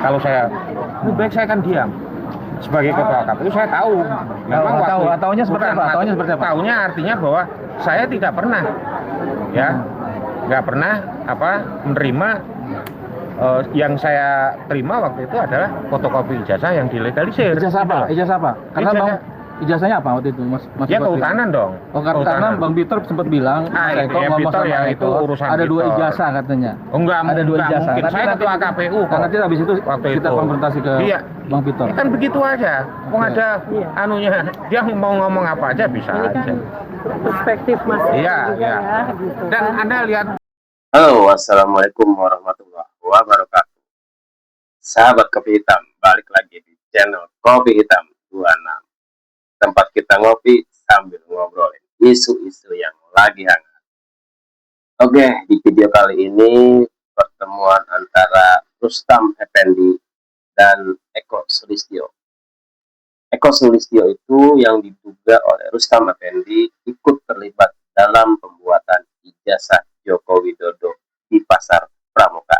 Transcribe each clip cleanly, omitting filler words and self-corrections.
Kalau saya lebih baik saya kan diam. Sebagai ketua KPU saya tahu. Memang tahunya seperti apa? Tahunya artinya bahwa saya tidak pernah, ya, nggak pernah menerima. Yang saya terima waktu itu adalah fotokopi ijazah yang dilegalisir. Ijazah apa? Karena ijazahnya apa waktu itu, Mas? Ya kehutanan dong. Karena Bang Peter sempat bilang, Eko ngomong sama ya, itu urusan ada Peter. 2 ijazah katanya. Enggak, ada 2 ijazah. Mungkin saya ketua KPU kok. Karena habis itu waktu kita itu konfrontasi ke Bang Peter. Kan begitu aja. Ada anunya, dia mau ngomong apa aja bisa aja. Kan perspektif Mas. Iya. Ya, gitu, Dan kan? Anda lihat. Halo, wassalamualaikum warahmatullahi wabarakatuh. Sahabat Kopi Hitam, balik lagi di channel Kopi Hitam 26. Tempat kita ngopi sambil ngobrolin isu-isu yang lagi hangat. Oke, di video kali ini pertemuan antara Rustam Effendi dan Eko Sulistyo. Eko Sulistyo itu yang diduga oleh Rustam Effendi ikut terlibat dalam pembuatan ijazah Joko Widodo di Pasar Pramuka.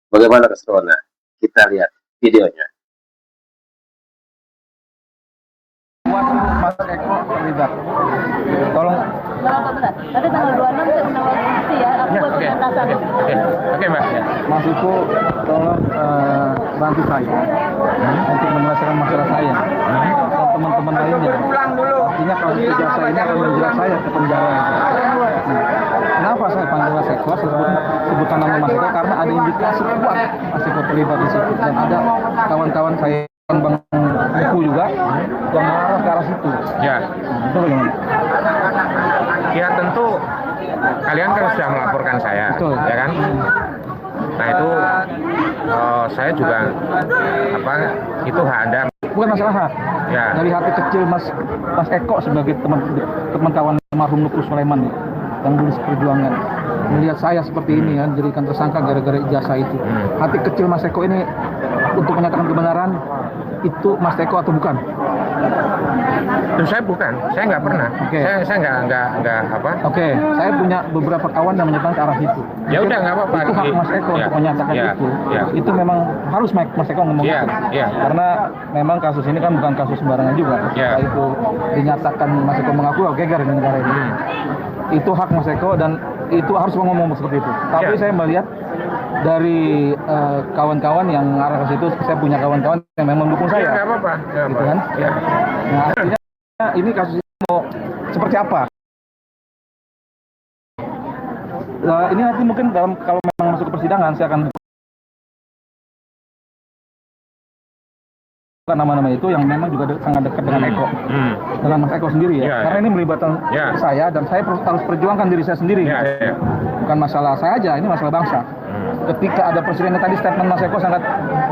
Bagaimana keseruannya? Kita lihat videonya. Mas Eko terlibat. Tolong. Tadi tanggal 26 saya undang lagi ya. Aku buat pementasan. Oke, Mbak. Mas Eko tolong bantu saya untuk menyelesaikan masalah saya dan teman-teman lainnya. Artinya kalau ijazah ini akan menjerat saya ke penjara. Kenapa saya panggil Mas Eko? Sebutkan nama Mas Eko karena ada indikasi kuat Mas Eko terlibat di situ dan ada kawan-kawan saya Bang Buku juga yang mengarah ke arah situ. Ya. Itu bagaimana? Ya tentu kalian kan sudah melaporkan saya, Betul. Ya kan? Nah itu saya juga itu hak Anda. Bukan masalah hak. Ya. Dari hati kecil Mas Eko sebagai teman kawan almarhum Nukru Sulaiman yang dulu seperjuangan melihat saya seperti ini kan jadikan tersangka gara-gara ijazah itu. Hati kecil Mas Eko ini untuk menyatakan kebenaran itu Mas Eko atau bukan? Saya bukan, saya nggak pernah. Oke. Saya nggak apa. Oke, saya punya beberapa kawan yang menyatakan ke arah itu. Ya udah nggak apa-apa. Itu hak Mas Eko untuk menyatakan itu. Ya. Itu memang harus Mas Eko ngomong itu. Ya. Karena memang kasus ini kan bukan kasus sembarangan juga. Ya. Setelah itu dinyatakan Mas Eko mengaku geger di negara ini. Itu hak Mas Eko dan itu harus ngomong seperti itu. Tapi saya melihat dari kawan-kawan yang arah ke situ, saya punya kawan-kawan yang memang mendukung saya. Nggak apa-apa. Gitu kan? Ya. Nah, artinya ini kasus ini mau seperti apa? Ini nanti mungkin kalau memang masuk ke persidangan, saya akan nama-nama itu yang memang juga sangat dekat dengan Eko, dengan Mas Eko sendiri ya. Karena ini melibatkan saya dan saya harus perjuangkan diri saya sendiri. Bukan masalah saya aja, ini masalah bangsa. Ketika ada presiden tadi statement Mas Eko sangat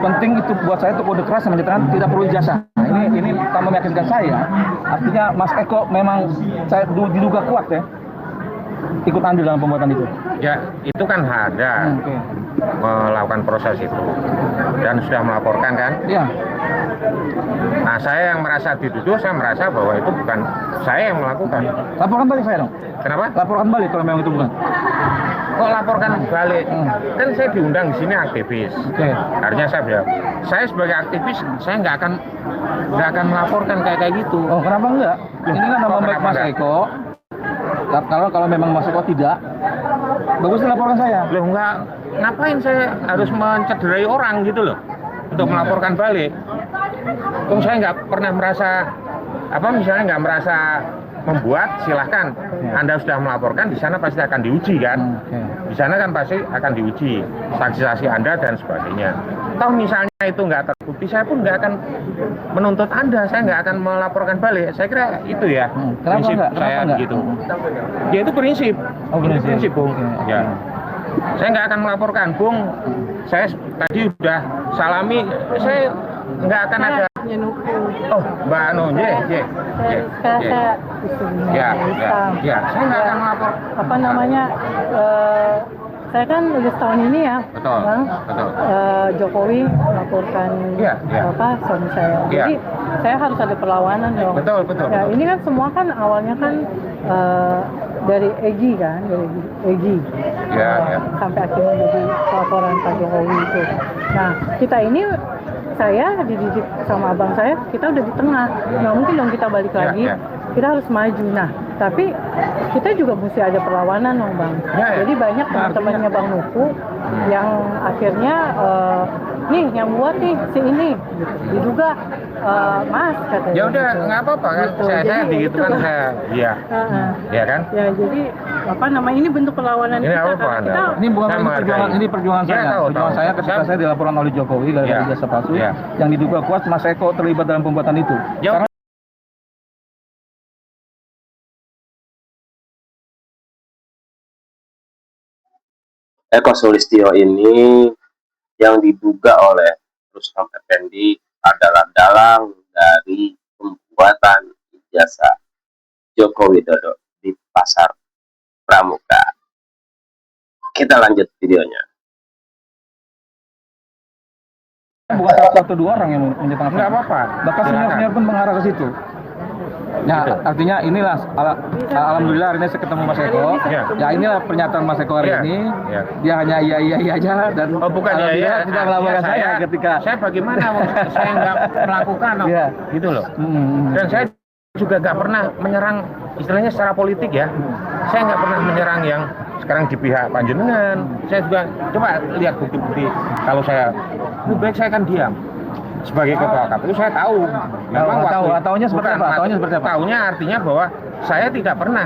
penting itu buat saya itu kode keras yang menyatakan tidak perlu ijazah. Nah, ini tambah meyakinkan saya. Artinya Mas Eko memang saya diduga kuat ya ikut andil dalam pembuatan itu. Ya, itu kan ada melakukan proses itu dan sudah melaporkan kan? Iya. Nah, saya yang merasa dituduh, saya merasa bahwa itu bukan saya yang melakukan. Laporkan balik saya dong. Kenapa? Laporkan balik kalau memang itu bukan. Kok laporkan balik? Kan saya diundang di sini aktivis. Artinya saya bilang, saya sebagai aktivis saya nggak akan melaporkan kayak gitu. Oh, kenapa enggak? Ini kan nama baik Mas Eko. Kalau memang Mas Eko tidak, bagus dilaporkan saya. Loh enggak, ngapain saya harus mencederai orang gitu loh untuk melaporkan balik? Saya nggak pernah merasa misalnya nggak merasa membuat, silahkan. Anda sudah melaporkan, di sana pasti akan diuji kan? Di sana kan pasti akan diuji saksi-saksi Anda dan sebagainya. Toh misalnya itu nggak terbukti, saya pun nggak akan menuntut Anda, saya nggak akan melaporkan balik. Saya kira itu ya prinsip saya gitu. Ya itu prinsip. Itu prinsip, Bung. Ya. Saya nggak akan melaporkan, Bung. Saya tadi udah salami, saya nggak akan ada. Oh, Mbak Anu, ya. Saya nggak akan melapor. Apa namanya? Saya kan lulus tahun ini ya, betul, Bang. Betul. Jokowi melaporkan suami saya. Jadi saya harus ada perlawanan dong. Betul. Ya, ini kan semua kan awalnya kan dari Egy kan, dari Egy. sampai akhirnya jadi laporan Pak Jokowi itu. Nah, kita ini saya dididik sama abang saya, kita udah di tengah, nggak mungkin dong kita balik lagi, kita harus maju. Nah, tapi kita juga mesti ada perlawanan dong Bang. Jadi banyak teman-temannya Bang Nuku yang akhirnya nih yang buat nih si ini gitu. Diduga Mas katanya. Ya udah gitu. nggak apa-apa kan, Gitu. saya gitu kan saya, ya kan. Ya jadi apa namanya ini bentuk perlawanan Ini kita. apa, Karena Anda? kita Ini bukan ini perjuangan Ya, saya. tahu, Perjuangan tahu. saya ketika saya dilaporkan oleh Jokowi dari ijazah palsu yang diduga kuat Mas Eko terlibat dalam pembuatan itu. Ya, Karena Eko Sulistyo ini yang diduga oleh Rustam Effendi adalah dalang dari pembuatan ijazah Joko Widodo di Pasar Pramuka. Kita lanjut videonya. bukan satu dua orang yang menyatakan nggak apa-apa. bahkan senior pun mengarah ke situ. Ya, artinya inilah alhamdulillah hari ini saya ketemu Mas Eko. Ya inilah pernyataan Mas Eko hari ini. Dia hanya iya aja dan bukan tidak melaporkan saya ketika saya bagaimana saya nggak melakukan gitu loh. Dan saya juga nggak pernah menyerang istilahnya secara politik ya. Saya nggak pernah menyerang yang sekarang di pihak panjenengan. Saya juga coba lihat bukti-bukti. Kalau saya lebih baik saya akan diam. Sebagai ketua KPU saya tahu. Memang taunya seperti apa? Taunya artinya bahwa saya tidak pernah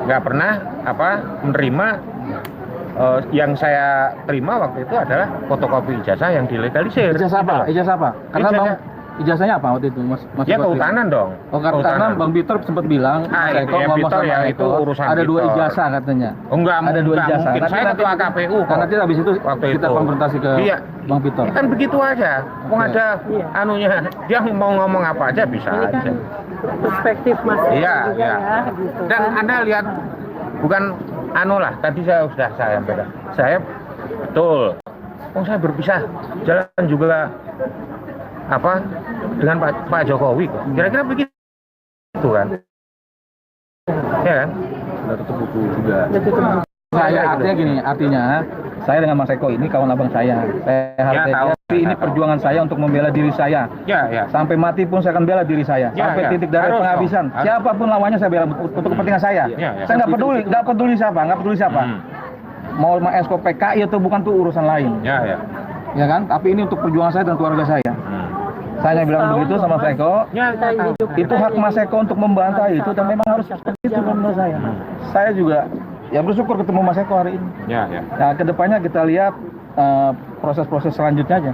nggak pernah menerima yang saya terima waktu itu adalah fotokopi ijazah yang dilegalisir. Ijazah apa? Ijazah apa? Karena Bang ijazahnya apa waktu itu Mas? Ya kehutanan dong. Oh karena Bang Peter sempat bilang Mas Eko ngomong sama itu Eko urusan ada dua ijazah katanya. Oh enggak, ada dua ijazah. Mungkin. Saya ketua KPU kok. Nanti habis itu waktu kita itu konfrontasi ke Bang Peter. Kan begitu aja. Mau ada anunya, dia mau ngomong apa aja bisa ini kan aja. perspektif Mas Eko juga ya gitu. Dan Anda lihat bukan lah, tadi saya sudah sampaikan. Saya betul. Saya berpisah jalan juga dengan Pak Jokowi kok. Kira-kira begitu kan? Ya kan? Sudah tutup buku juga. Artinya saya dengan Mas Eko ini kawan abang saya. Saya hargai tapi ini perjuangan saya untuk membela diri saya. Sampai mati pun saya akan bela diri saya. Sampai titik darah penghabisan. Siapapun lawannya saya bela untuk kepentingan saya. Saya nggak peduli siapa. Mau Mas Eko PKI atau bukan tuh urusan lain. Ya kan? Tapi ini untuk perjuangan saya dan keluarga saya. Saya bilang begitu sama Mas Eko. Itu hak Mas Eko untuk membantah itu dan memang harus seperti itu menurut saya. Saya juga bersyukur ketemu Mas Eko hari ini. Nah, kedepannya kita lihat proses-proses selanjutnya aja.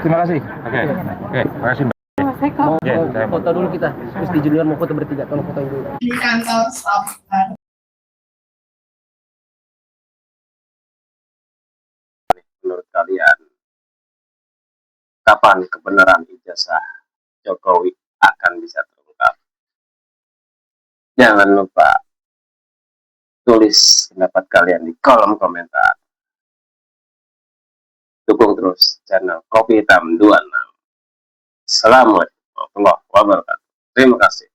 Terima kasih. Oke, terima kasih Mbak. Mas Eko. Foto dulu kita. Terus di junior mau foto bertiga, tolong foto dulu. Di kantor staf. Menurut kalian, kapan kebenaran ijazah Jokowi akan bisa terungkap? Jangan lupa tulis pendapat kalian di kolom komentar. Dukung terus channel Kopi Hitam 26. Assalamualaikum warahmatullahi wabarakatuh. Terima kasih.